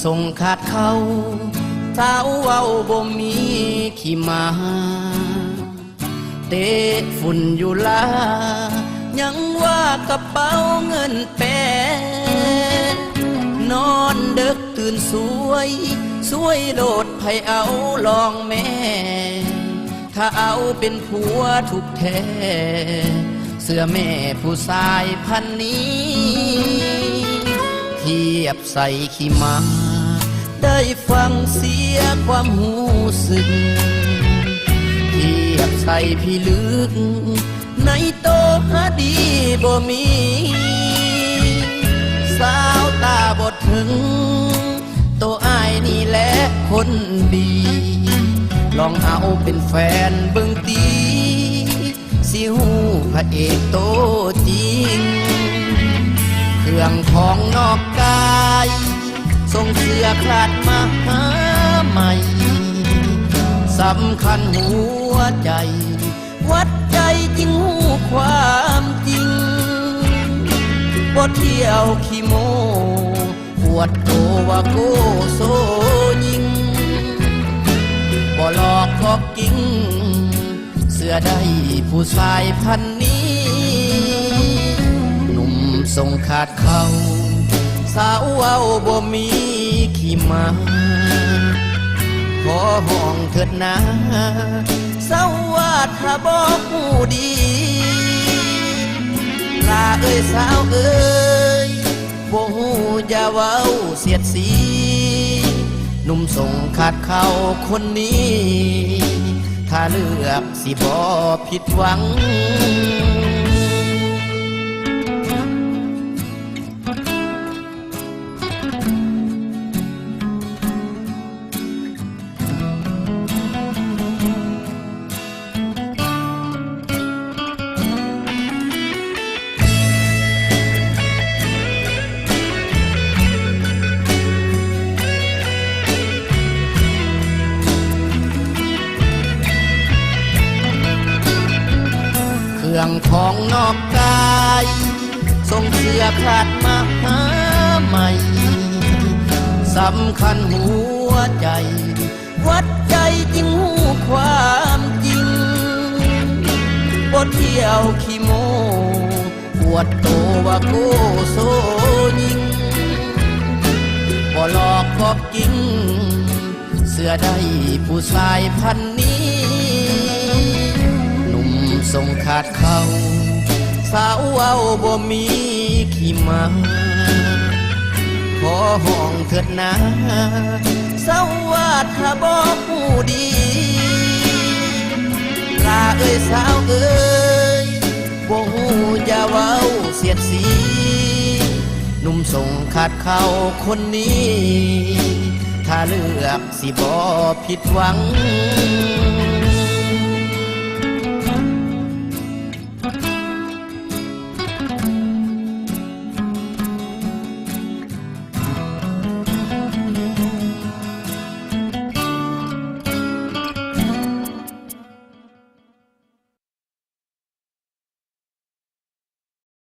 ทรงขาดเขาสาวเว้าบ่มีขี้มาเตะฝุ่นอยู่ลายังว่ากระเป๋าเงินแปรนอนเดึกตื่นสวยโลดไผเอาลองแม่ถ้าเอาเป็นผัวทุกแท้เสื้อแม่ผู้ชายพันนี้เทียบใส่ขี้มาได้ฟังเสียความหูสึกเทียบใส่พี่ลึกในโตหาดีบ่มีสาวตาบอดถึงโตอายนี่แหละคนดีลองเอาเป็นแฟนเบิ่งตีสิหูพระเอกโตจริงเครื่องของนอกกายส่งเสื้อคลาดมาหาใหม่สำคัญหัวใจวัดใจจริงหูความจริงบ่เที่ยวขี้โมปวดโตว่าโกโซยิงบ่หลอกก็กิ้งเสื้อได้ผู้ชายพันนี้หนุ่มทรงขาดเขาสาวเว้าบ่มีขี้มาขอห้องเถิดนะสาวว่าถ้าบอกหูดีลาเอ้ยสาวเอ้ยบ่หูอย่าเว้าเสียดสีหนุ่มทรงขาดเขาคนนี้ถ้าเลือกสิบ่ผิดหวังเครื่องของนอกกายส่งเสื้อคลาดมาหาใหม่สำคัญหัวใจวัดใจจริงหูความจริงบ่เที่ยวขี้โมปวดโตว่าโกโซยิงบ่หลอกก็กิ้งเสื้อได้ผู้ชายพันนี้ทรงขาดเขาสาวเว้าบ่มีขี้มาขอห้องเถิดนะสาวว่าถ้าบอกหูดีลาเอ้ยสาวเอ้ยบ่หูอย่าเว้าเสียดสีหนุ่มทรงขาดเขาคนนี้ถ้าเลือกสิบ่ผิดหวัง